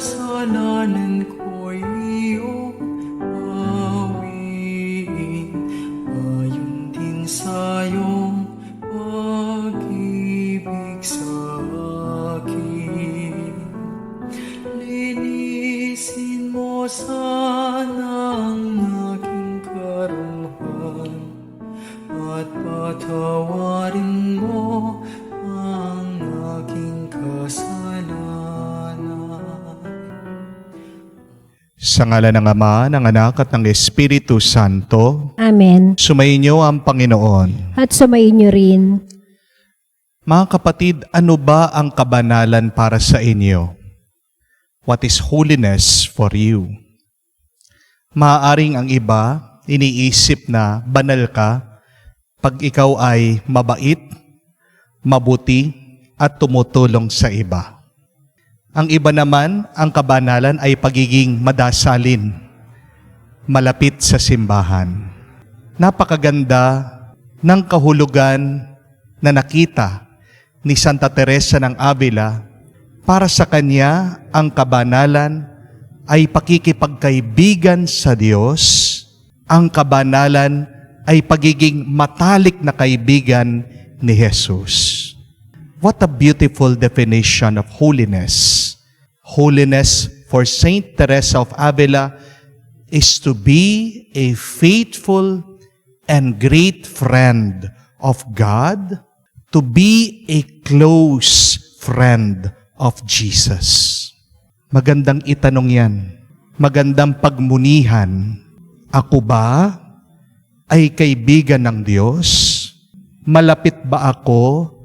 kasalanan ko'y iyong bawiin, ayon din sa iyong pag-ibig sa akin. Linisin mo sana ang aking karuhan, at patawarin mo ang aking kasalanan. Sa ngalan ng Ama, ng Anak at ng Espiritu Santo. Amen. Sumainyo ang Panginoon. At sumayin niyo rin. Mga kapatid, ano ba ang kabanalan para sa inyo? What is holiness for you? Maaaring ang iba, iniisip na banal ka pag ikaw ay mabait, mabuti, at tumutulong sa iba. Ang iba naman, ang kabanalan ay pagiging madasalin, malapit sa simbahan. Napakaganda ng kahulugan na nakita ni Santa Teresa ng Avila. Para sa kanya, ang kabanalan ay pakikipagkaibigan sa Diyos. Ang kabanalan ay pagiging matalik na kaibigan ni Jesus. What a beautiful definition of holiness. Holiness for Saint Teresa of Avila is to be a faithful and great friend of God, to be a close friend of Jesus. Magandang itanong yan. Magandang pagmunihan. Ako ba ay kaibigan ng Diyos? Malapit ba ako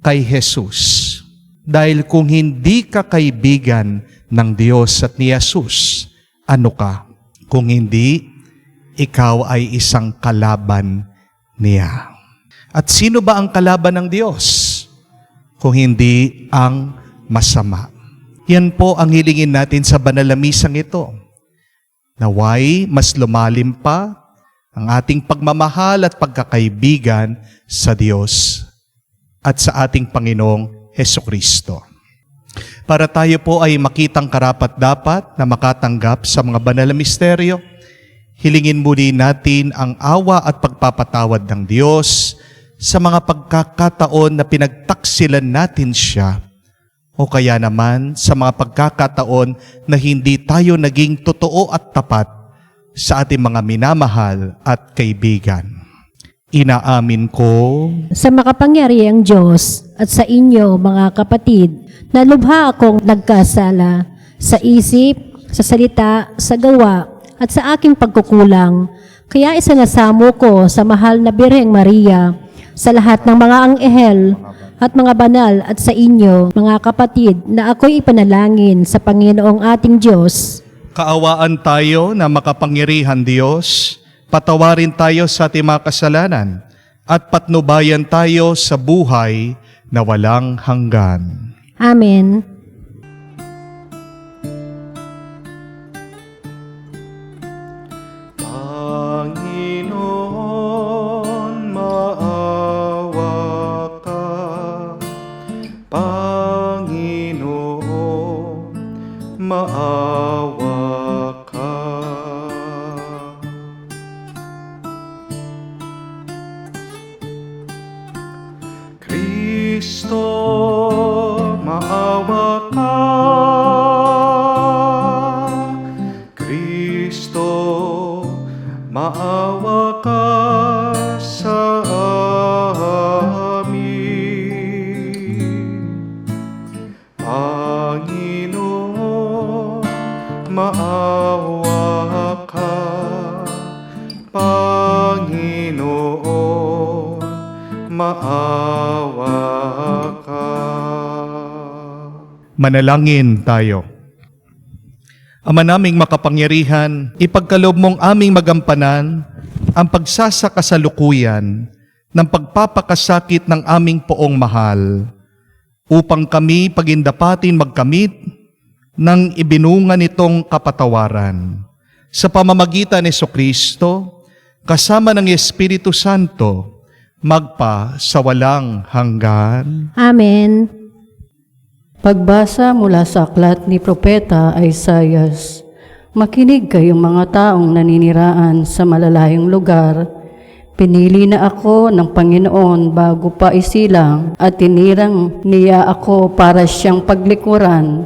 kay Jesus? Dahil kung hindi ka kaibigan ng Diyos at ni Jesus, ano ka? Kung hindi, ikaw ay isang kalaban niya. At sino ba ang kalaban ng Diyos? Kung hindi ang masama. Yan po ang hilingin natin sa banal na misang ito. Naway mas lumalim pa ang ating pagmamahal at pagkakaibigan sa Diyos at sa ating Panginoong Hesukristo. Para tayo po ay makitang karapat-dapat na makatanggap sa mga banal na misteryo, hilingin muli natin ang awa at pagpapatawad ng Diyos sa mga pagkakataon na pinagtaksilan natin siya, o kaya naman sa mga pagkakataon na hindi tayo naging totoo at tapat sa ating mga minamahal at kaibigan. Inaamin ko Sa makapangyarihang Diyos at sa inyo, mga kapatid, na lubha akong nagkasala sa isip, sa salita, sa gawa, at sa aking pagkukulang. Kaya isinasamo ko sa mahal na Birheng Maria, sa lahat ng mga anghel at mga banal at sa inyo, mga kapatid, na ako'y ipanalangin sa Panginoong ating Diyos. kaawaan tayo na makapangyarihan Diyos, patawarin tayo sa ating mga kasalanan, at patnubayan tayo sa buhay na walang hanggan. Amen. Panginoon, maawa ka. Panginoon, maawa ka. Kristo, maawa ka. Kristo, maawa ka sa amin. Panginoon, maawa ka. Panginoon, maawa ka. Manalangin tayo. Ama naming makapangyarihan, ipagkaloob mong aming magampanan ang pagsasakasalukuyan ng pagpapakasakit ng aming poong mahal, upang kami pagindapatin magkamit ng ibinunga nitong kapatawaran. Sa pamamagitan ni Jesucristo, kasama ng Espiritu Santo, magpa sa walang hanggan. Amen. Pagbasa mula sa aklat ni Propeta Isaias. Makinig kayong mga taong naniniraan sa malalayong lugar. Pinili na ako ng Panginoon bago pa isilang at tinirang niya ako para siyang paglikuran.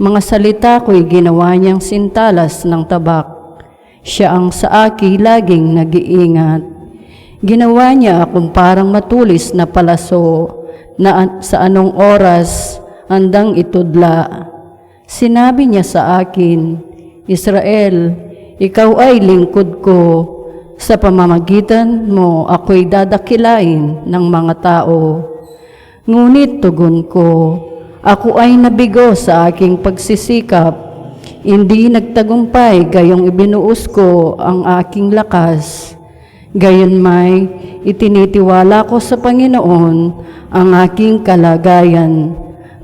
Mga salita ko'y ginawa niyang sintalas ng tabak. Siya ang sa akin laging nag-iingat. Ginawa niya akong parang matulis na palaso na sa anong oras andang itudla. Sinabi niya sa akin, Israel, ikaw ay lingkod ko. Sa pamamagitan mo ako'y dadakilain ng mga tao. Ngunit tugon ko, ako ay nabigo sa aking pagsisikap. Hindi nagtagumpay gayong ibinuos ko ang aking lakas. Gayon may itinitiwala ko sa Panginoon ang aking kalagayan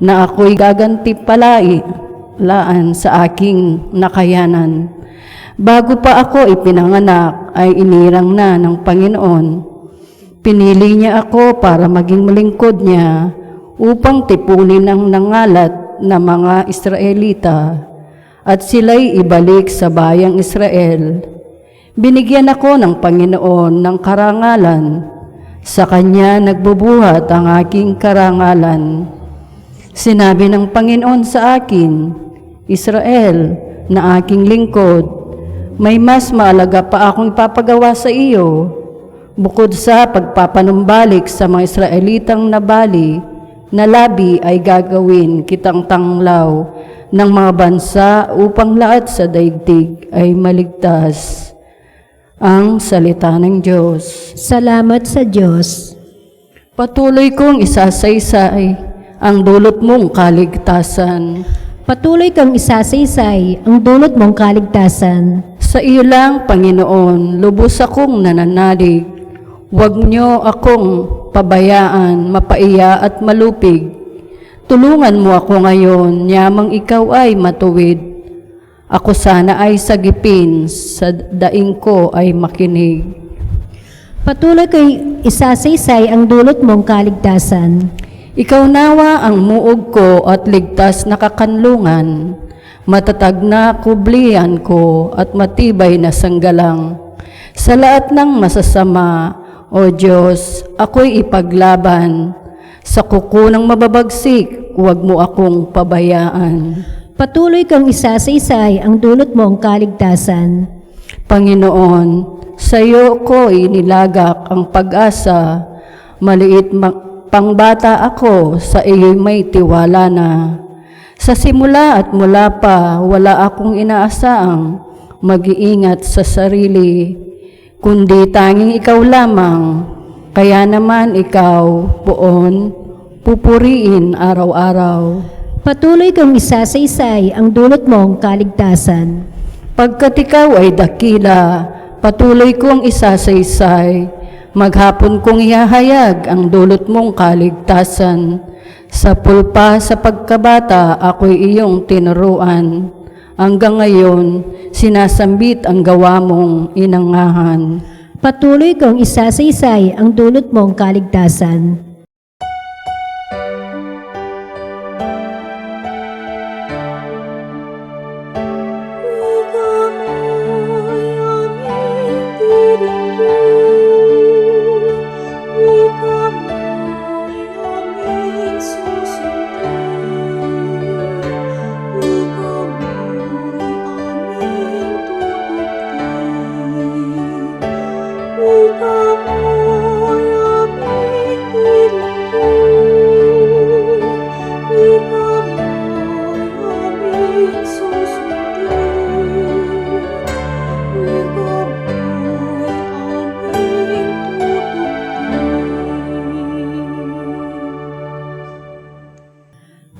na ako'y gagantipalaan sa aking nakayanan. Bago pa ako ipinanganak ay inirang na ng Panginoon. Pinili niya ako para maging lingkod niya upang tipunin ang nangalat na mga Israelita at sila'y ibalik sa bayang Israel. Binigyan ako ng Panginoon ng karangalan. Sa Kanya nagbubuhat ang aking karangalan. Sinabi ng Panginoon sa akin, Israel, na aking lingkod, may mas maalaga pa akong ipapagawa sa iyo. Bukod sa pagpapanumbalik sa mga Israelitang nabali, na labi ay gagawin kitang tanglaw ng mga bansa upang lahat sa daigdig ay maligtas. Ang salita ng Diyos. Salamat sa Diyos. Patuloy kong isasaysay ang dulot mong kaligtasan. Patuloy kang isasaysay ang dulot mong kaligtasan. Sa iyo lang, Panginoon, lubos akong nananalig. Huwag niyo akong pabayaan, mapaiya at malupig. Tulungan mo ako ngayon, yamang ikaw ay matuwid. Ako sana ay sagipin, sa daing ko ay makinig. Patuloy kang isasaysay ang dulot mong kaligtasan. Ikaw nawa ang muog ko at ligtas na kakanlungan, matatag na kublian ko at matibay na sanggalang. Sa lahat ng masasama, O Diyos, ako'y ipaglaban. Sa kuko ng mababagsik, huwag mo akong pabayaan. Patuloy kang isasaysay ang dulot mong kaligtasan. Panginoon, sa iyo ko'y nilagak ang pag-asa, maliit pangbata ako, sa iyo'y may tiwala na. Sa simula at mula pa, wala akong inaasaang mag-iingat sa sarili, kundi tanging ikaw lamang. Kaya naman ikaw, poon, pupuriin araw-araw. Patuloy kang isasaysay ang dulot mong kaligtasan. Pagkat ikaw ay dakila, patuloy kong isasaysay. Maghapon kong ihahayag ang dulot mong kaligtasan. Sa pulpa sa pagkabata, ako'y iyong tinuruan. Hanggang ngayon, sinasambit ang gawa mong inangahan. Patuloy kang isasaysay ang dulot mong kaligtasan.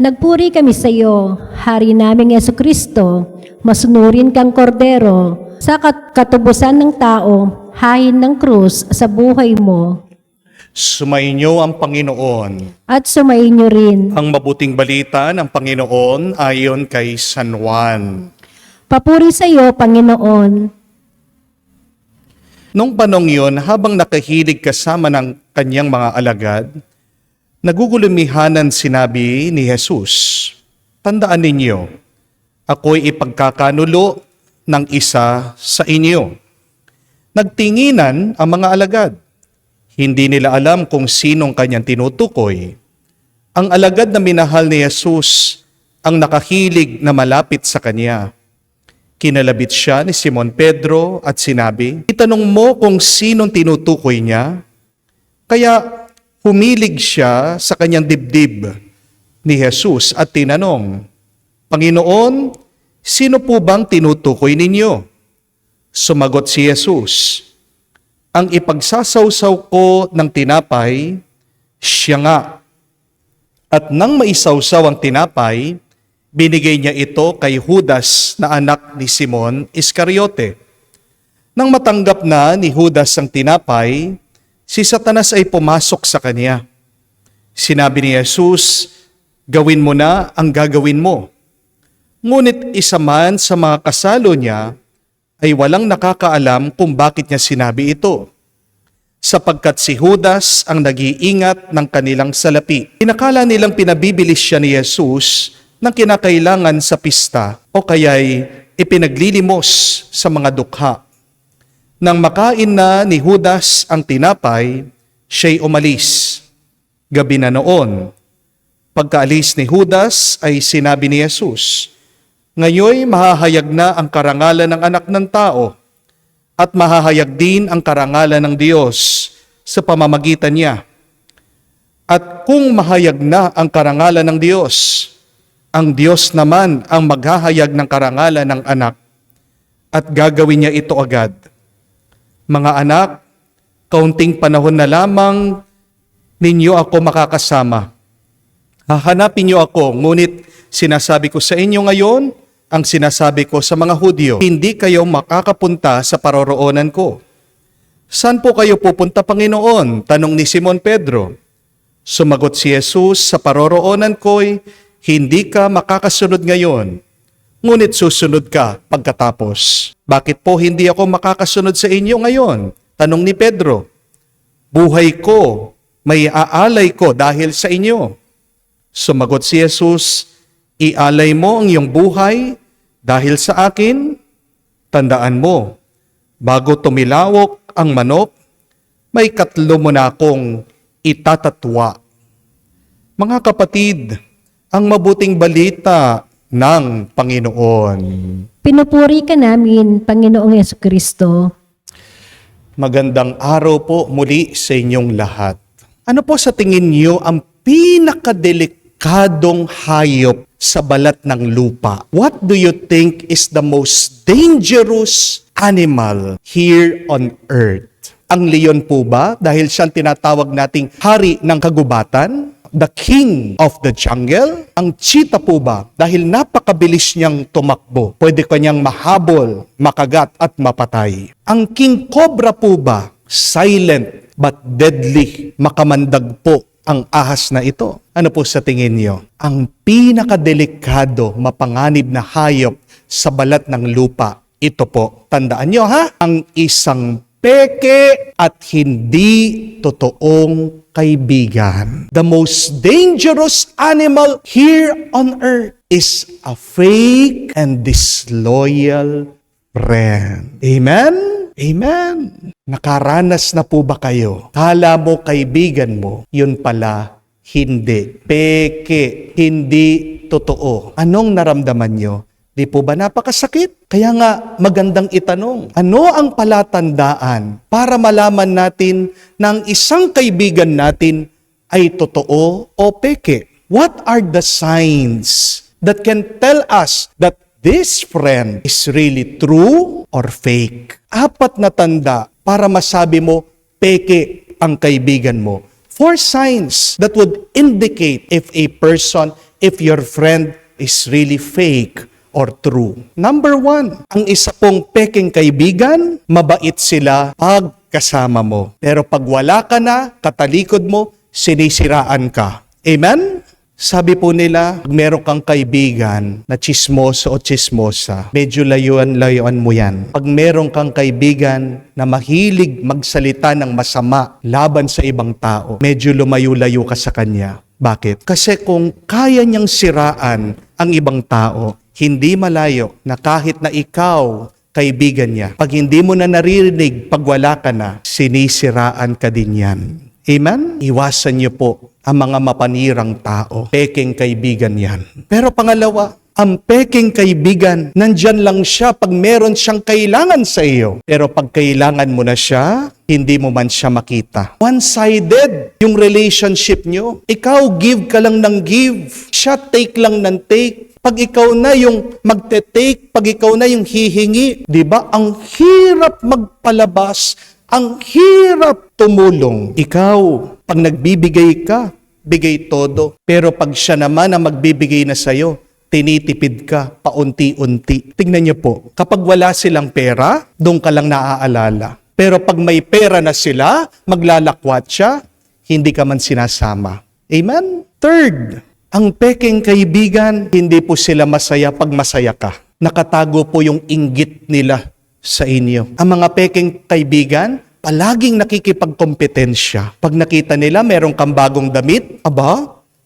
Nagpuri kami sa iyo, Hari naming Jesucristo, masunurin kang kordero, sa katubusan ng tao, hahin ng krus sa buhay mo. Sumainyo ang Panginoon. At sumainyo rin. Ang mabuting balita ng Panginoon ayon kay San Juan. Papuri sa iyo, Panginoon. Nung panong yun, habang nakahilig kasama ng kanyang mga alagad, Nagugulumihanan sinabi ni Jesus, "Tandaan ninyo, ako'y ipagkakanulo ng isa sa inyo." Nagtinginan ang mga alagad. Hindi nila alam kung sinong kanyang tinutukoy. Ang alagad na minahal ni Jesus ang nakahilig na malapit sa kanya. Kinalabit siya ni Simon Pedro at sinabi, "Itanong mo kung sinong tinutukoy niya?" Kaya humilig siya sa kanyang dibdib ni Jesus at tinanong, "Panginoon, sino po bang tinutukoy ninyo?" Sumagot si Jesus, "Ang ipagsasawsaw ko ng tinapay, siya nga." At nang maisawsaw ang tinapay, binigay niya ito kay Judas na anak ni Simon Iscariote. Nang matanggap na ni Judas ang tinapay, si Satanas ay pumasok sa kanya. Sinabi ni Jesus, "Gawin mo na ang gagawin mo." Ngunit isa man sa mga kasalo niya ay walang nakakaalam kung bakit niya sinabi ito, sapagkat si Judas ang nag-iingat ng kanilang salapi. Inakala nilang pinabibilis siya ni Jesus ng kinakailangan sa pista o kaya'y ipinaglilimos sa mga dukha. Nang makain na ni Judas ang tinapay, siya'y umalis. Gabi na noon. Pagkaalis ni Judas ay sinabi ni Jesus, "Ngayoy mahahayag na ang karangalan ng anak ng tao at mahahayag din ang karangalan ng Diyos sa pamamagitan niya. At kung mahayag na ang karangalan ng Diyos, ang Diyos naman ang maghahayag ng karangalan ng anak at gagawin niya ito agad. Mga anak, kaunting panahon na lamang ninyo ako makakasama. Hahanapin niyo ako, ngunit sinasabi ko sa inyo ngayon, ang sinasabi ko sa mga Hudyo, hindi kayo makakapunta sa paroroonan ko." "Saan po kayo pupunta, Panginoon?" tanong ni Simon Pedro. Sumagot si Jesus, "Sa paroroonan ko'y hindi ka makakasunod ngayon, ngunit susunod ka pagkatapos." "Bakit po hindi ako makakasunod sa inyo ngayon?" tanong ni Pedro. "Buhay ko, may aalay ko dahil sa inyo." Sumagot si Jesus, "Ialay mo ang iyong buhay dahil sa akin? Tandaan mo, bago tumilawok ang manok, may 3 mo na akong itatatwa." Mga kapatid, ang mabuting balita ng Panginoon. Pinupuri ka namin, Panginoong Yesukristo. Magandang araw po muli sa inyong lahat. Ano po sa tingin niyo ang pinakadelikadong hayop sa balat ng lupa? What do you think is the most dangerous animal here on earth? Ang leon po ba? Dahil siyang tinatawag nating hari ng kagubatan? The king of the jungle? Ang cheetah po ba? Dahil napakabilis niyang tumakbo. Pwede kanyang mahabol, makagat at mapatay. Ang king cobra po ba? Silent but deadly. Makamandag po ang ahas na ito. Ano po sa tingin niyo? Ang pinakadelikado, mapanganib na hayop sa balat ng lupa, ito po. Tandaan niyo ha? Ang isang peke at hindi totoong kaibigan. The most dangerous animal here on earth is a fake and disloyal friend. Amen? Amen. Nakaranas na po ba kayo? Kala mo kaibigan mo, yun pala hindi. Peke, hindi totoo. Anong naramdaman nyo? Di po ba napakasakit? Kaya nga magandang itanong, ano ang palatandaan para malaman natin na ang isang kaibigan natin ay totoo o peke? What are the signs that can tell us that this friend is really true or fake? 4 na tanda para masabi mo peke ang kaibigan mo. 4 signs that would indicate if a person, if your friend is really fake or true. Number 1, ang isa pong peking kaibigan, mabait sila pag kasama mo. Pero pag wala ka na, katalikod mo, sinisiraan ka. Amen? Sabi po nila, pag meron kang kaibigan na chismoso o chismosa, medyo layuan mo yan. Pag meron kang kaibigan na mahilig magsalita ng masama laban sa ibang tao, medyo lumayo-layo ka sa kanya. Bakit? Kasi kung kaya niyang siraan ang ibang tao, hindi malayo na kahit na ikaw, kaibigan niya, pag hindi mo na naririnig, pag wala ka na, sinisiraan ka din yan. Amen? Iwasan niyo po ang mga mapanirang tao. Pekeng kaibigan yan. Pero pangalawa, ang pekeng kaibigan, nandyan lang siya pag meron siyang kailangan sa iyo. Pero pag kailangan mo na siya, hindi mo man siya makita. One-sided yung relationship nyo. Ikaw, give ka lang ng give. Siya, take lang ng take. Pag ikaw na yung magte-take, pag ikaw na yung hihingi, di ba? Ang hirap magpalabas, ang hirap tumulong. Ikaw, pag nagbibigay ka, bigay todo. Pero pag siya naman ang magbibigay na sa'yo, tinitipid ka paunti-unti. Tingnan niyo po, kapag wala silang pera, doon ka lang naaalala. Pero pag may pera na sila, maglalakwat siya, hindi ka man sinasama. Amen? Third, ang pekeng kaibigan, hindi po sila masaya pag masaya ka. Nakatago po yung inggit nila sa inyo. Ang mga pekeng kaibigan, palaging nakikipagkompetensya. Pag nakita nila meron kang bagong damit,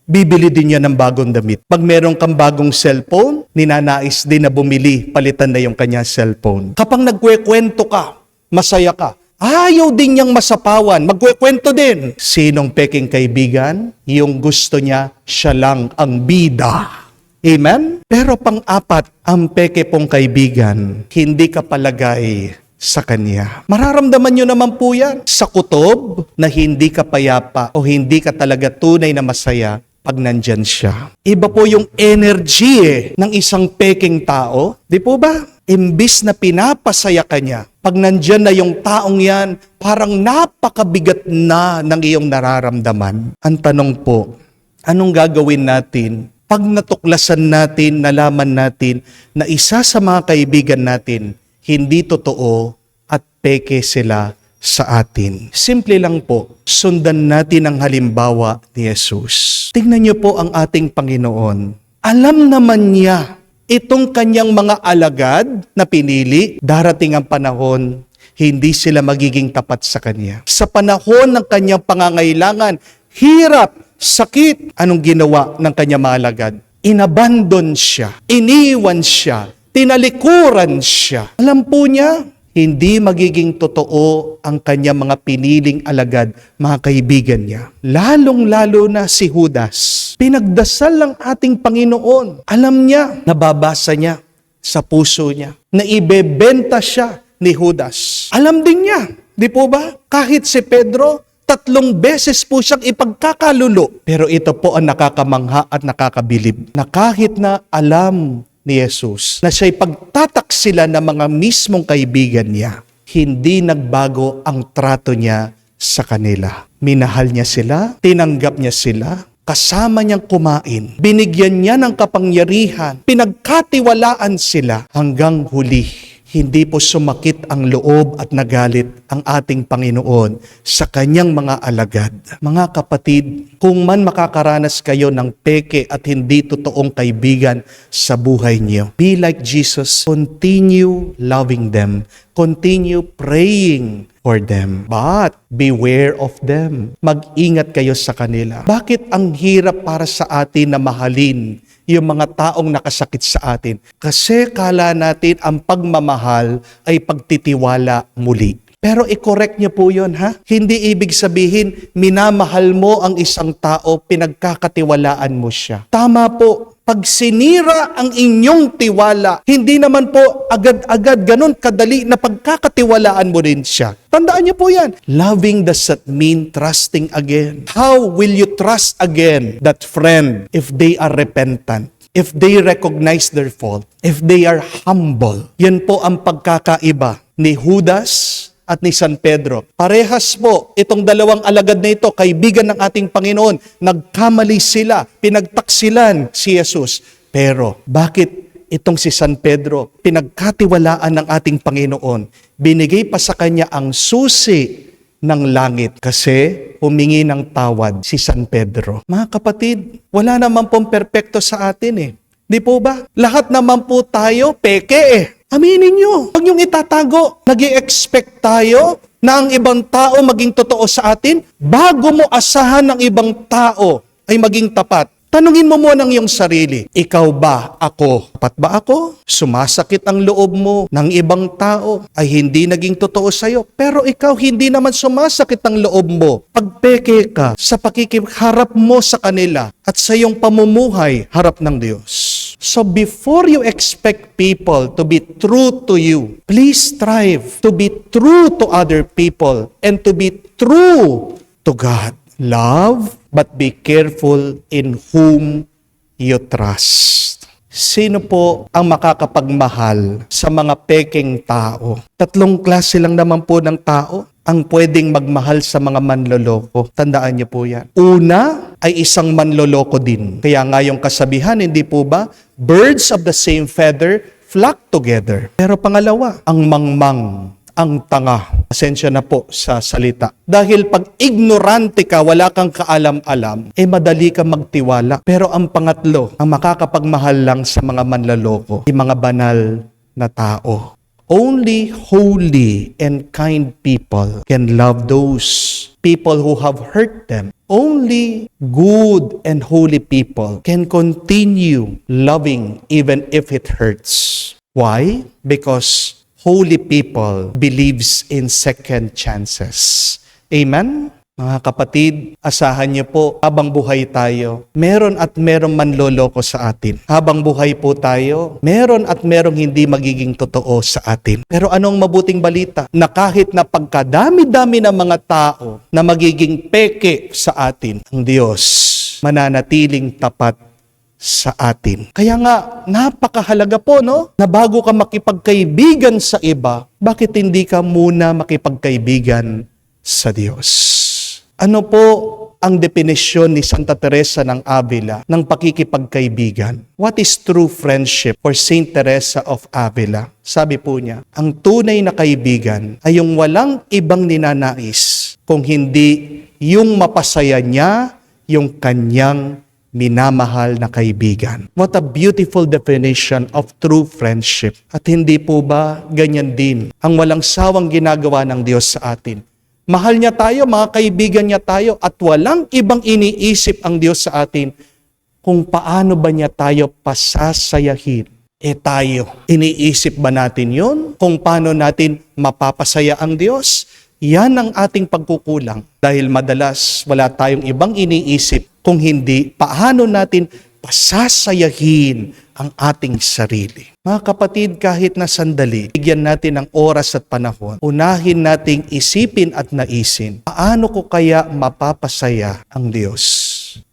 bibili din yan ng bagong damit. Pag meron kang bagong cellphone, ninanais din na bumili, palitan na yung kanya cellphone. Kapag nagkwekwento ka, masaya ka, ayaw din niyang masapawan, magkwekwento din. Sinong pekeng kaibigan? Yung gusto niya, siya lang ang bida. Amen? Pero pang-apat, ang peke pong kaibigan, hindi ka palagay sa kanya. Mararamdaman nyo naman po yan sa kutob na hindi ka payapa o hindi ka talaga tunay na masaya pag nandyan siya. Iba po yung energy ng isang pekeng tao. Di po ba? Imbis na pinapasaya ka niya, pag nandyan na yung taong yan, parang napakabigat na ng iyong nararamdaman. Ang tanong po, anong gagawin natin pag natuklasan natin, nalaman natin na isa sa mga kaibigan natin, hindi totoo at peke sila sa atin? Simple lang po, sundan natin ang halimbawa ni Jesus. Tingnan niyo po ang ating Panginoon. Alam naman niya, itong kanyang mga alagad na pinili, darating ang panahon, hindi sila magiging tapat sa kanya. Sa panahon ng kanyang pangangailangan, hirap, sakit, anong ginawa ng kanyang mga alagad? Inabandon siya, iniwan siya, tinalikuran siya. Alam po niya, hindi magiging totoo ang kanyang mga piniling alagad, mga kaibigan niya. Lalong-lalo na si Judas. Pinagdasal ng ating Panginoon. Alam niya, nababasa niya sa puso niya, na ibebenta siya ni Judas. Alam din niya, di po ba? Kahit si Pedro, 3 beses po siyang ipagkakalulo. Pero ito po ang nakakamangha at nakakabilib, na kahit na alam ni Jesus na siya'y pagtataksila ng mga mismong kaibigan niya, hindi nagbago ang trato niya sa kanila. Minahal niya sila, tinanggap niya sila, kasama niyang kumain, binigyan niya ng kapangyarihan, pinagkatiwalaan sila hanggang huli. Hindi po sumakit ang loob at nagalit ang ating Panginoon sa kanyang mga alagad. Mga kapatid, kung man makakaranas kayo ng peke at hindi totoong kaibigan sa buhay niyo, be like Jesus. Continue loving them. Continue praying for them. But beware of them. Mag-ingat kayo sa kanila. Bakit ang hirap para sa atin na mahalin yung mga taong nakasakit sa atin? Kasi kala natin ang pagmamahal ay pagtitiwala muli. Pero i-correct niyo po yun, ha? Hindi ibig sabihin, minamahal mo ang isang tao, pinagkakatiwalaan mo siya. Tama po. Pag sinira ang inyong tiwala, hindi naman po agad-agad ganun kadali na pagkakatiwalaan mo rin siya. Tandaan niyo po yan. Loving does not mean trusting again. How will you trust again that friend if they are repentant? If they recognize their fault? If they are humble? Yan po ang pagkakaiba ni Judas at ni San Pedro. Parehas po, itong dalawang alagad na ito, kaibigan ng ating Panginoon, nagkamali sila, pinagtaksilan si Jesus. Pero bakit itong si San Pedro, pinagkatiwalaan ng ating Panginoon, binigay pa sa kanya ang susi ng langit kasi humingi ng tawad si San Pedro. Mga kapatid, wala naman pong perpekto sa atin eh. Di po ba? Lahat naman po tayo peke eh. Aminin nyo. Huwag niyong itatago. Nag-i-expect tayo na ang ibang tao maging totoo sa atin bago mo asahan ng ibang tao ay maging tapat. Tanungin mo muna ang iyong sarili, ikaw ba ako? Tapat ba ako? Sumasakit ang loob mo ng ibang tao ay hindi naging totoo sa'yo. Pero ikaw hindi naman sumasakit ang loob mo. Pagpeke ka sa pakikiharap mo sa kanila at sa iyong pamumuhay harap ng Diyos. So before you expect people to be true to you, please strive to be true to other people and to be true to God. Love, but be careful in whom you trust. Sino po ang makakapagmahal sa mga pekeng tao? 3 klase lang naman po ng tao ang pwedeng magmahal sa mga manloloko. Tandaan niyo po yan. Una ay isang manloloko din. Kaya nga yung kasabihan, hindi po ba? Birds of the same feather flock together. Pero pangalawa, ang mangmang, ang tanga. Pasensya na po sa salita. Dahil pag ignorante ka, wala kang kaalam-alam, madali ka magtiwala. Pero ang pangatlo, ang makakapagmahal lang sa mga manlaloko, ay mga banal na tao. Only holy and kind people can love those people who have hurt them. Only good and holy people can continue loving even if it hurts. Why? Because holy people believes in second chances. Amen? Mga kapatid, asahan niyo po, habang buhay tayo, meron at merong manloloko sa atin. Habang buhay po tayo, meron at merong hindi magiging totoo sa atin. Pero anong mabuting balita? Na kahit na pagkadami-dami ng mga tao na magiging peke sa atin, ang Diyos mananatiling tapat sa atin. Kaya nga, napakahalaga po, no? Na bago ka makipagkaibigan sa iba, bakit hindi ka muna makipagkaibigan sa Diyos? Ano po ang definisyon ni Santa Teresa ng Avila ng pakikipagkaibigan? What is true friendship for Saint Teresa of Avila? Sabi po niya, ang tunay na kaibigan ay yung walang ibang ninanais kung hindi yung mapasaya niya yung kanyang minamahal na kaibigan. What a beautiful definition of true friendship. At hindi po ba ganyan din ang walang sawang ginagawa ng Diyos sa atin? Mahal niya tayo, mga kaibigan niya tayo, at walang ibang iniisip ang Diyos sa atin kung paano ba niya tayo pasasayahin. Tayo, iniisip ba natin yun? Kung paano natin mapapasaya ang Diyos? Yan ang ating pagkukulang dahil madalas wala tayong ibang iniisip kung hindi paano natin pasasayahin ang ating sarili. Mga kapatid, kahit na sandali, bigyan natin ng oras at panahon, unahin nating isipin at naisin, paano ko kaya mapapasaya ang Diyos?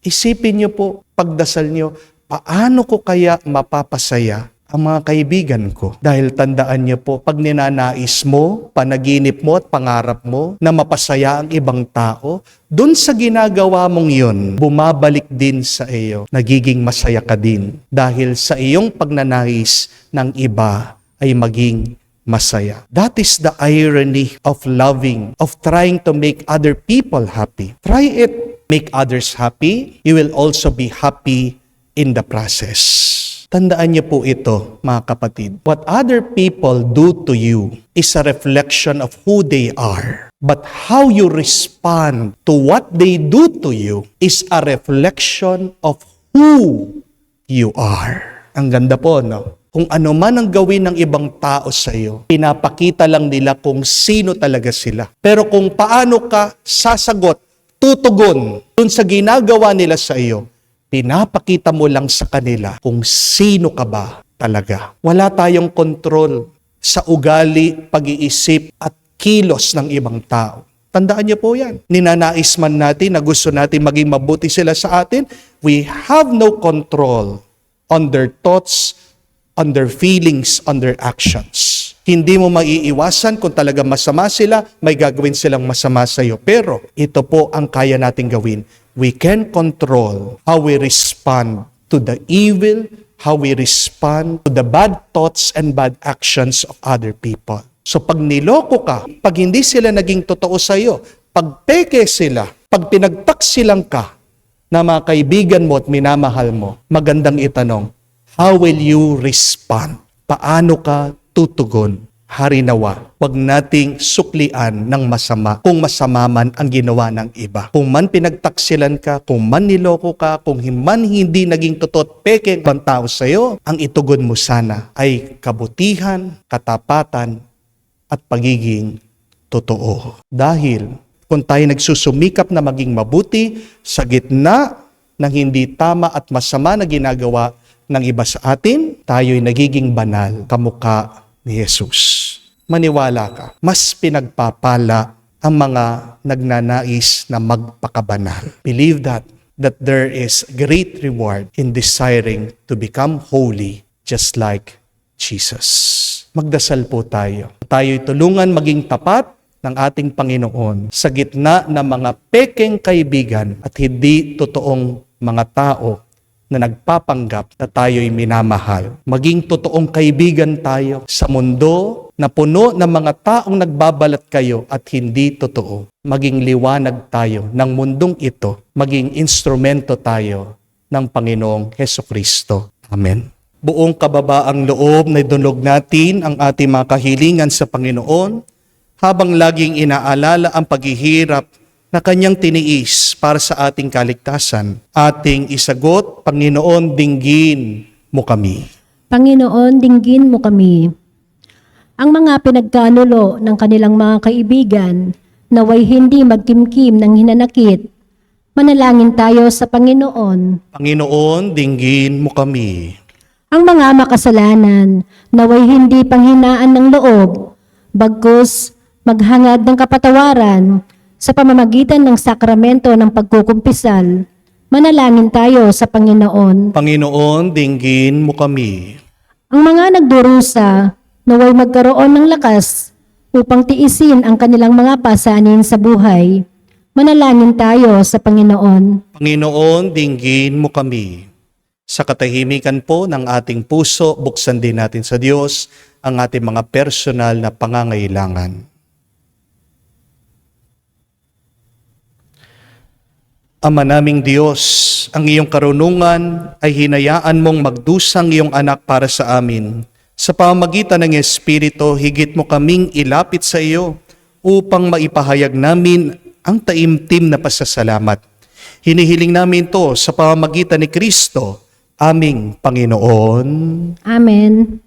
Isipin niyo po, pagdasal niyo, paano ko kaya mapapasaya ang mga kaibigan ko? Dahil tandaan niyo po, pag ninanais mo, panaginip mo at pangarap mo na mapasaya ang ibang tao, dun sa ginagawa mong yun, bumabalik din sa iyo. Nagiging masaya ka din dahil sa iyong pagnanais ng iba ay maging masaya. That is the irony of loving, of trying to make other people happy. Try it. Make others happy. You will also be happy in the process. Tandaan niyo po ito, mga kapatid. What other people do to you is a reflection of who they are. But how you respond to what they do to you is a reflection of who you are. Ang ganda po, no? Kung ano man ang gawin ng ibang tao sa iyo, pinapakita lang nila kung sino talaga sila. Pero kung paano ka sasagot, tutugon dun sa ginagawa nila sa iyo, pinapakita mo lang sa kanila kung sino ka ba talaga. Wala tayong kontrol sa ugali, pag-iisip at kilos ng ibang tao. Tandaan niyo po yan. Ninanais man natin na gusto natin maging mabuti sila sa atin, we have no control on their thoughts, on their feelings, on their actions. Hindi mo maiiwasan kung talaga masama sila, may gagawin silang masama sa iyo. Pero ito po ang kaya nating gawin. We can control how we respond to the evil, how we respond to the bad thoughts and bad actions of other people. So pag niloko ka, pag hindi sila naging totoo sa iyo, pag peke sila, pag pinagtaksilang ka na mga kaibigan mo at minamahal mo, magandang itanong, how will you respond? Paano ka tutugon? Harinawa, wag nating suklian ng masama kung masama man ang ginawa ng iba. Kung man pinagtaksilan ka, kung man niloko ka, kung man hindi naging totoo at peke ang tao sa iyo, ang itugon mo sana ay kabutihan, katapatan, at pagiging totoo. Dahil kung tayo nagsusumikap na maging mabuti sa gitna ng hindi tama at masama na ginagawa ng iba sa atin, tayo'y nagiging banal kamukha ni Jesus. Maniwala ka, mas pinagpapala ang mga nagnanais na magpakabanal. Believe that there is great reward in desiring to become holy just like Jesus. Magdasal po tayo. Tayo'y tulungan maging tapat ng ating Panginoon sa gitna ng mga pekeng kaibigan at hindi totoong mga tao na nagpapanggap na tayo'y minamahal. Maging totoong kaibigan tayo sa mundo na puno ng mga taong nagbabalat kayo at hindi totoo. Maging liwanag tayo ng mundong ito. Maging instrumento tayo ng Panginoong Hesukristo. Amen. Buong kababaang loob na idulog natin ang ating mga kahilingan sa Panginoon habang laging inaalala ang paghihirap na kanyang tiniis para sa ating kaligtasan. Ating isagot, Panginoon, dinggin mo kami. Panginoon, dinggin mo kami. Ang mga pinagkanulo ng kanilang mga kaibigan, naway hindi magkimkim ng hinanakit. Manalangin tayo sa Panginoon. Panginoon, dinggin mo kami. Ang mga makasalanan, naway hindi panghinaan ng loob, bagkus maghangad ng kapatawaran sa pamamagitan ng sakramento ng pagkukumpisal. Manalangin tayo sa Panginoon. Panginoon, dinggin mo kami. Ang mga nagdurusa, naway magkaroon ng lakas upang tiisin ang kanilang mga pasanin sa buhay. Manalangin tayo sa Panginoon. Panginoon, dinggin mo kami. Sa katahimikan po ng ating puso, buksan din natin sa Diyos ang ating mga personal na pangangailangan. Ama naming Diyos, ang iyong karunungan ay hinayaan mong magdusang iyong anak para sa amin. Sa pamamagitan ng Espiritu, higit mo kaming ilapit sa iyo upang maipahayag namin ang taimtim na pasasalamat. Hinihiling namin to sa pamamagitan ni Kristo, aming Panginoon. Amen.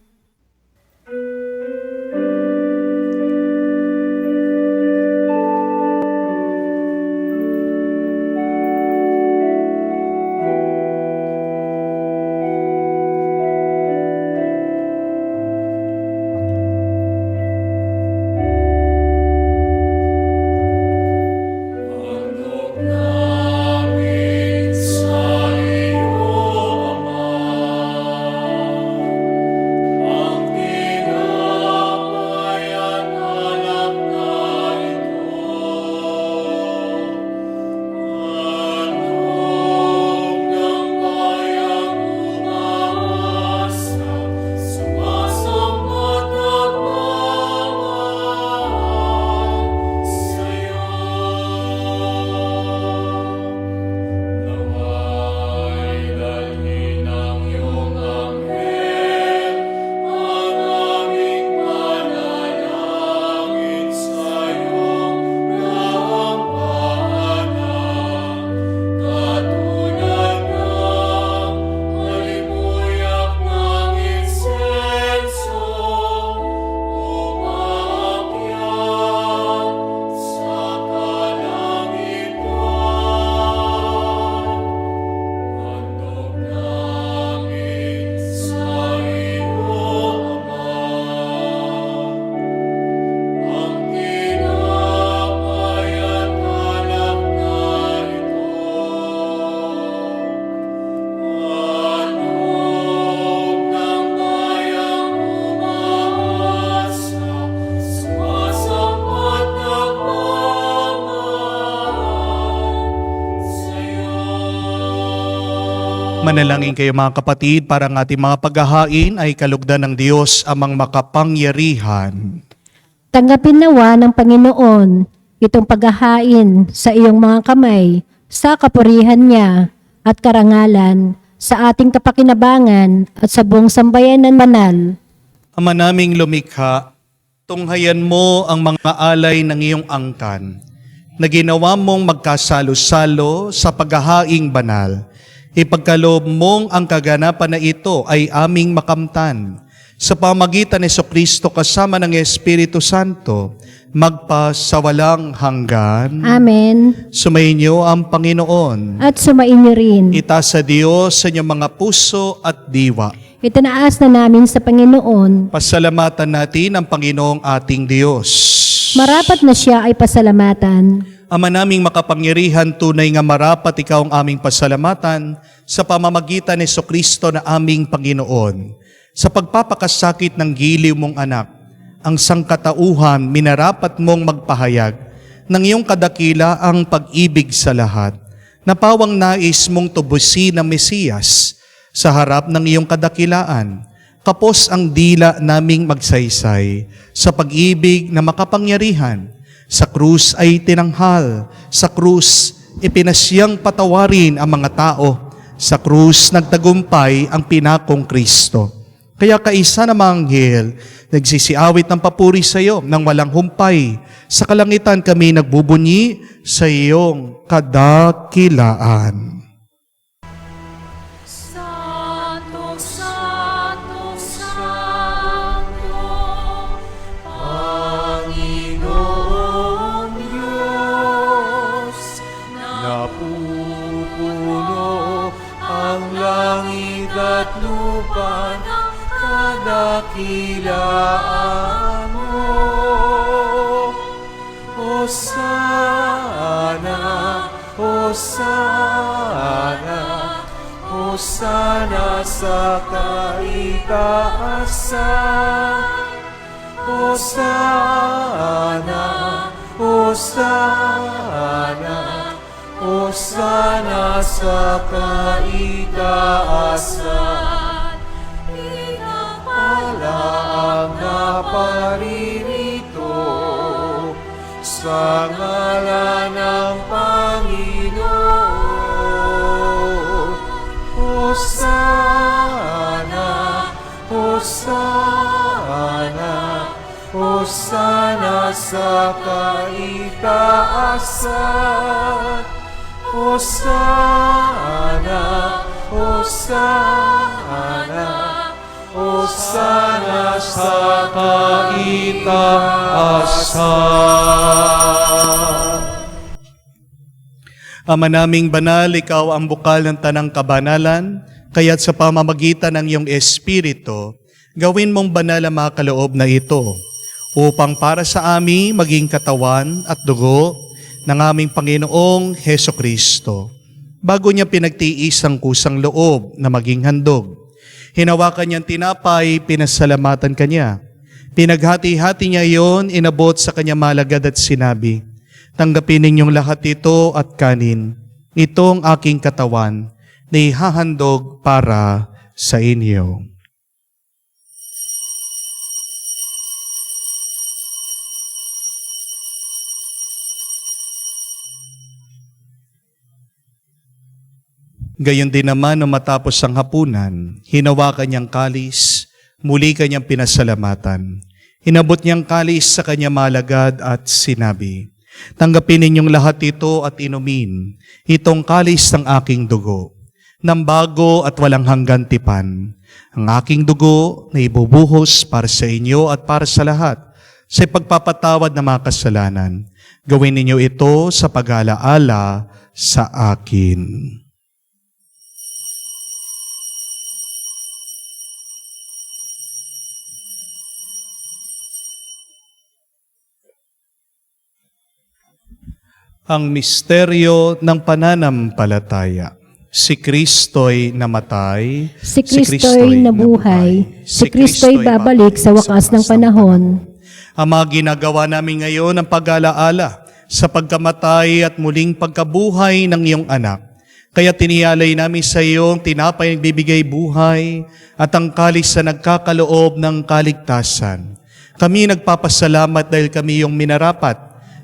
Manalangin kayo mga kapatid para ang ating mga paghahain ay kalugdan ng Diyos amang makapangyarihan. Tanggapin nawa ng Panginoon itong paghahain sa iyong mga kamay sa kapurihan niya at karangalan sa ating kapakinabangan at sa buong sambayanan banal. Ama naming lumikha, tunghayan mo ang mga alay ng iyong angkan na ginawa mong magkasalo-salo sa paghahaing banal. Ipagkaloob mong ang kaganapan na ito ay aming makamtan sa pamagitan ni Jesucristo kasama ng Espiritu Santo, magpa sa walang hanggan. Amen. Sumainyo ang Panginoon. At sumainyo rin. Itaas sa Diyos sa inyong mga puso at diwa. Itinaas na namin sa Panginoon. Pasalamatan natin ang Panginoong ating Diyos. Marapat na siya ay pasalamatan. Ama naming makapangyarihan, tunay nga marapat ikaw ang aming pasalamatan sa pamamagitan ni Jesucristo na aming Panginoon. Sa pagpapakasakit ng giliw mong anak, ang sangkatauhan minarapat mong magpahayag ng iyong kadakila ang pag-ibig sa lahat. Napawang nais mong tubusin ang Mesiyas sa harap ng iyong kadakilaan. Kapos ang dila naming magsaysay sa pag-ibig na makapangyarihan. Sa krus ay tinanghal, sa krus ipinasyang patawarin ang mga tao, sa krus nagtagumpay ang pinakong Kristo. Kaya kaisa na mga anghel, nagsisiawit ng papuri sa iyo nang walang humpay. Sa kalangitan kami nagbubunyi sa iyong kadakilaan. Santo, Santo, Santo, Panginoong Diyos, Napupuno ang langit at lupa ng kadakilaan mo. Hosana, Hosana, Hosana sa kaitaasan. Hosana, Hosana, Hosana sa kaitaasan. Pinapala ang naparirito sa ngalan ng Panginoon. Hosana, Hosana, Hosana sa kaitaasan. Hosana, Hosana, Hosana sa kaitaasan. Ama naming banal, ikaw ang bukal ng tanang kabanalan, kaya't sa pamamagitan ng iyong Espiritu, gawin mong banal ang mga kaloob na ito, upang para sa amin maging katawan at dugo ng aming Panginoong Heso Kristo. Bago niya pinagtiis ang kusang loob na maging handog, hinawakan niyang tinapay, pinasalamatan kanya. Pinaghati-hati niya iyon, inabot sa kanya malagad at sinabi, tanggapin ninyong lahat ito at kanin. Itong aking katawan na ihahandog para sa inyo. Gayon din naman nung matapos ang hapunan, hinawakan niyang kalis, muli kanyang pinasalamatan. Inabot niyang kalis sa kanya malagad at sinabi, tanggapin ninyong lahat ito at inumin, itong kalis ng aking dugo, ng bago at walang hanggan tipan. Ang aking dugo na ibubuhos para sa inyo at para sa lahat, sa pagpapatawad ng mga kasalanan. Gawin ninyo ito sa pag-alaala sa akin. Ang misteryo ng pananampalataya. Si Kristo'y namatay, Si Kristo'y nabuhay. Si Kristo'y babalik sa wakas ng panahon. Ang mga ginagawa namin ngayon ang pag-alaala sa pagkamatay at muling pagkabuhay ng iyong anak. Kaya tiniyalay namin sa iyo ang tinapay nagbibigay buhay at ang kalis na nagkakaloob ng kaligtasan. Kami nagpapasalamat dahil kami yung minarapat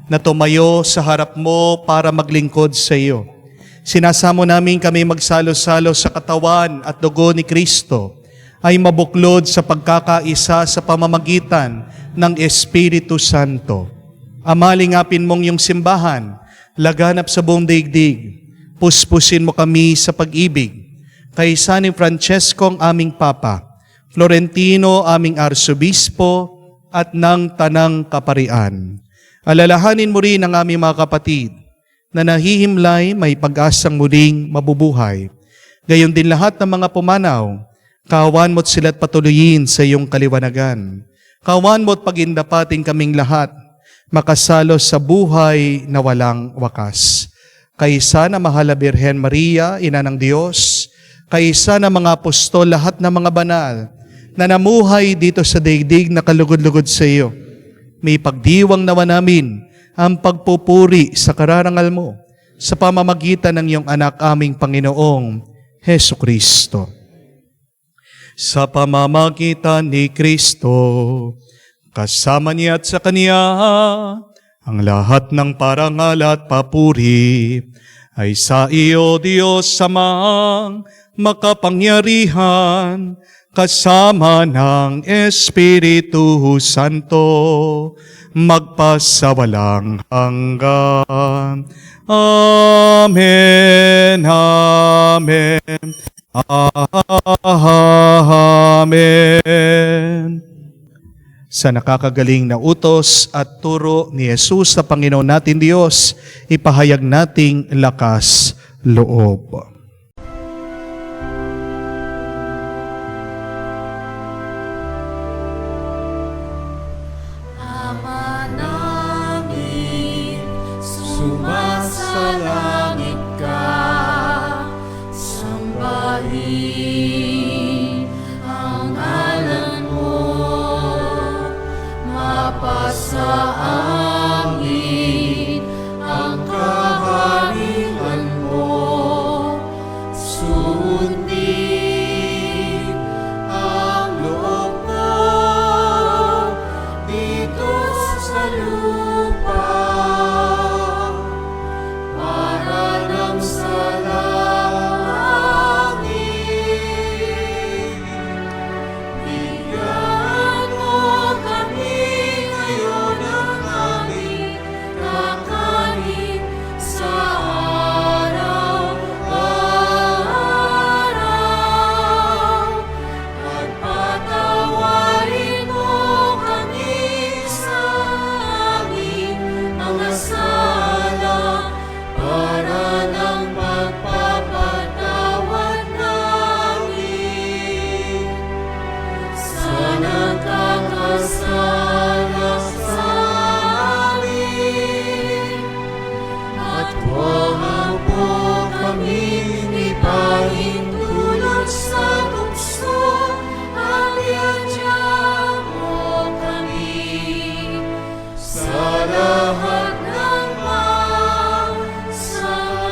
na tumayo sa harap mo para maglingkod sa iyo. Sinasamo namin kami magsalo-salo sa katawan at dugo ni Kristo ay mabuklod sa pagkakaisa sa pamamagitan ng Espiritu Santo. Amalingapin mong yung simbahan, laganap sa buong daigdig. Puspusin mo kami sa pag-ibig. Kay San Francesco ang aming Papa, Florentino aming Arsobispo, at ng Tanang Kaparian. Alalahanin mo rin ang aming mga kapatid na nahihimlay may pag-asang muling mabubuhay. Gayon din lahat ng mga pumanaw, kawan mo't sila't patuloyin sa iyong kaliwanagan. Kawan mo't pagindapating kaming lahat, makasalo sa buhay na walang wakas. Kaysa na mahal na Birhen Maria, Ina ng Diyos, kaysa na mga apostol, lahat ng mga banal, na namuhay dito sa daigdig na kalugod-lugod sa iyo. May pagdiwang nawa namin ang pagpupuri sa kararangal mo sa pamamagitan ng iyong anak aming Panginoong Hesu Kristo. Sa pamamagitan ni Kristo, kasama niya at sa Kanya, ang lahat ng parangal at papuri ay sa iyo, Diyos Amang makapangyarihan, kasama ng Espiritu Santo, magpasawalang hanggan. Amen, amen, amen. Sa nakakagaling na utos at turo ni Jesus sa Panginoon natin Diyos, ipahayag nating lakas loob. Ama namin, sumasalangit ka, sambahin ang ngalan mo, mapasa amin ang kaharian mo, sundin ang loob mo dito sa lupa para nang sa langit. Bigyan mo kami ngayon ng aming kakanin sa araw-araw, at patawarin mo kami sa aming mga sala para nang magpapatawad namin sa nagkakasala sa amin. At huwag mo kaming ipahintulot sa tukso, at iadya mo kami sa lahat ng masama.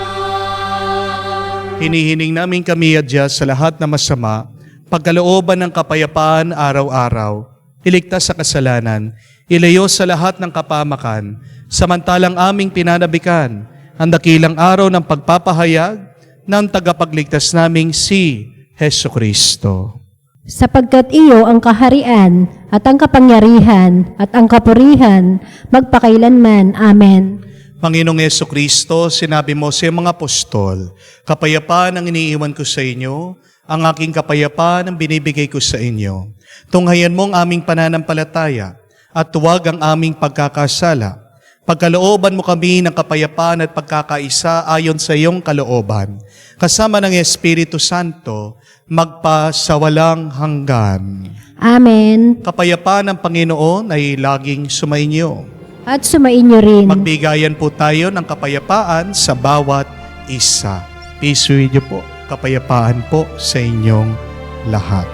Hinihiling namin kami adya sa lahat na masama, pagkalooban ng kapayapaan araw-araw, iligtas sa kasalanan, ilayo sa lahat ng kapamakan, samantalang aming pinanabikan ang dakilang araw ng pagpapahayag ng tagapagligtas naming si Hesu Kristo. Sapagkat iyo ang kaharian at ang kapangyarihan at ang kapurihan magpakailanman. Amen. Panginoong Hesu Kristo, sinabi mo sa mga apostol, kapayapaan ang iniiwan ko sa inyo, ang aking kapayapaan ang binibigay ko sa inyo. Tunghayan mo ang aming pananampalataya at huwag ang aming pagkakasala. Pagkalooban mo kami ng kapayapaan at pagkakaisa ayon sa iyong kalooban. Kasama ng Espiritu Santo, magpasawalang hanggan. Amen. Kapayapaan ng Panginoon ay laging sumainyo. At sumainyo rin. Magbigayan po tayo ng kapayapaan sa bawat isa. Peace with you po. Kapayapaan po sa inyong lahat.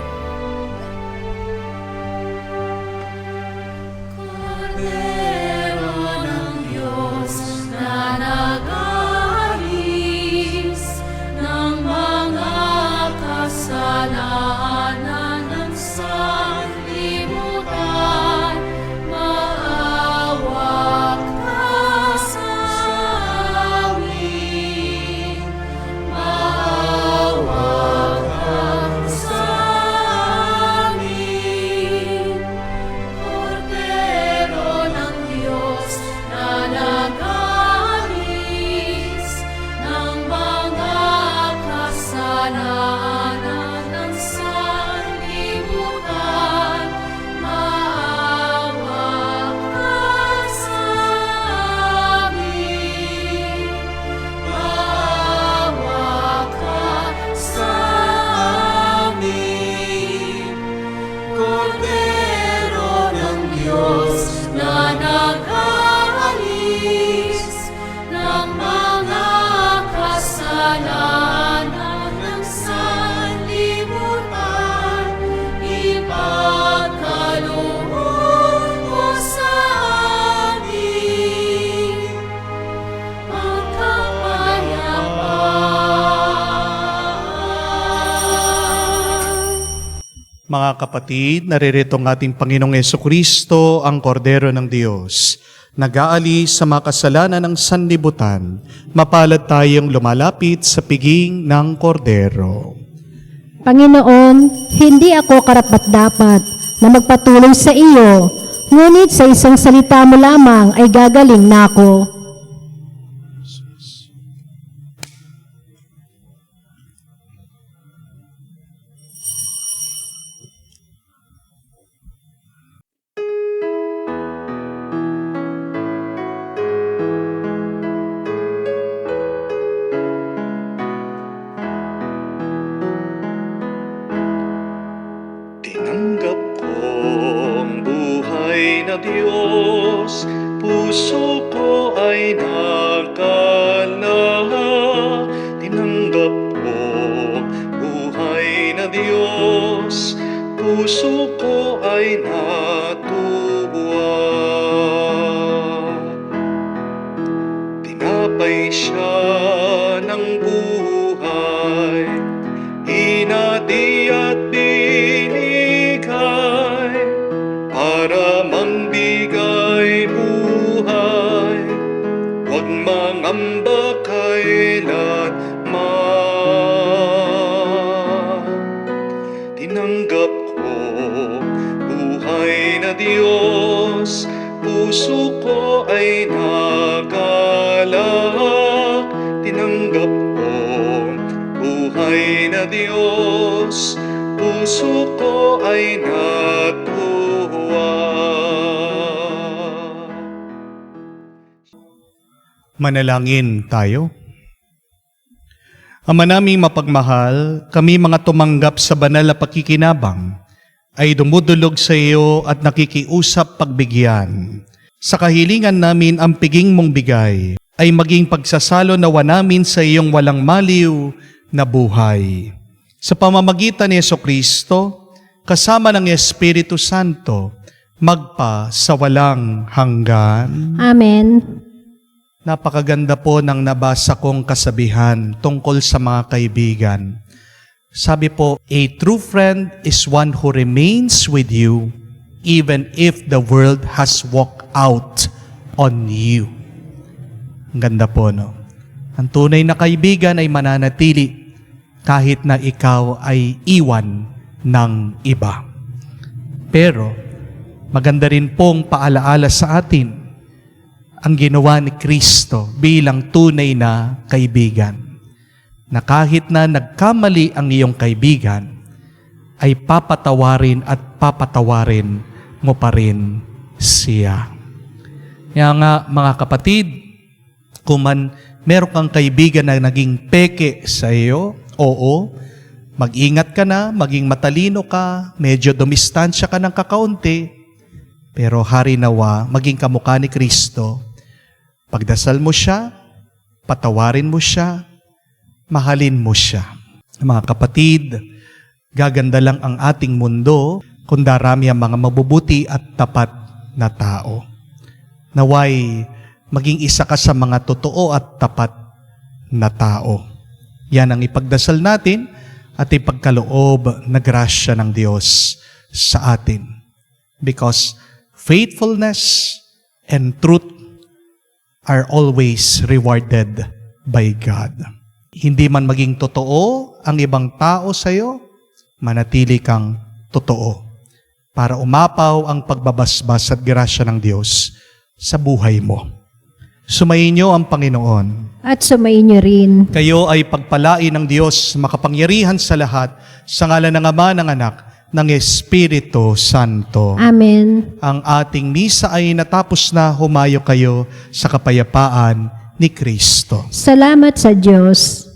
Kordero ng Diyos na nag-aalis ng mga kasalanan ng sanlibutan, Mga kapatid, naririto ang ating Panginoong Jesucristo, ang Kordero ng Diyos, nag-aalis sa mga kasalanan ng sanlibutan. Mapalad tayong lumalapit sa piging ng Kordero. Panginoon, hindi ako karapat-dapat na magpatuloy sa iyo, ngunit sa isang salita mo lamang ay gagaling na ako. Tinanggap ko ang buhay na Diyos, puso ko ay nakala. Tinanggap ko buhay na Diyos, puso ko ay natuwa. Tinapay siya ng buhay, hinati at binigay para mangbigay buhay. Huwag mangamba kailanman. Tinanggap ko buhay na Diyos, puso ko ay nagalak. Tinanggap ko buhay na Diyos, puso ko ay natuwa. Manalangin tayo. Ama naming mapagmahal, kami mga tumanggap sa banal na pakikinabang ay dumudulog sa iyo at nakikiusap pagbigyan. Sa kahilingan namin ang piging mong bigay ay maging pagsasalo nawa namin sa iyong walang maliw na buhay. Sa pamamagitan ni Jesucristo, kasama ng Espiritu Santo, magpa sa walang hanggan. Amen. Napakaganda po ng nabasa kong kasabihan tungkol sa mga kaibigan. Sabi po, a true friend is one who remains with you even if the world has walked out on you. Ang ganda po, no? Ang tunay na kaibigan ay mananatili kahit na ikaw ay iwan ng iba. Pero, maganda rin pong paalaala sa atin ang ginawa ni Kristo bilang tunay na kaibigan. Na kahit na nagkamali ang iyong kaibigan, ay papatawarin at papatawarin mo pa rin siya. Kaya nga mga kapatid, kung man meron kang kaibigan na naging peke sa iyo, oo, mag-ingat ka na, maging matalino ka, medyo dumistansya ka ng kakaunti, pero hari nawa, maging kamukha ni Kristo, pagdasal mo siya, patawarin mo siya, mahalin mo siya. Mga kapatid, gaganda lang ang ating mundo kung darami ang mga mabubuti at tapat na tao. Naway, maging isa ka sa mga totoo at tapat na tao. Yan ang ipagdasal natin at ipagkaloob na grasya ng Diyos sa atin. Because faithfulness and truth are always rewarded by God. Hindi man maging totoo ang ibang tao sa iyo, manatili kang totoo para umapaw ang pagbabasbas at grasya ng Diyos sa buhay mo. Sumayin niyo ang Panginoon. At sumayin niyo rin. Kayo ay pagpalain ng Diyos makapangyarihan sa lahat, sa ngalan ng Ama, ng Anak, ng Espiritu Santo. Amen. Ang ating misa ay natapos na. Humayo kayo sa kapayapaan ni Kristo. Salamat sa Diyos.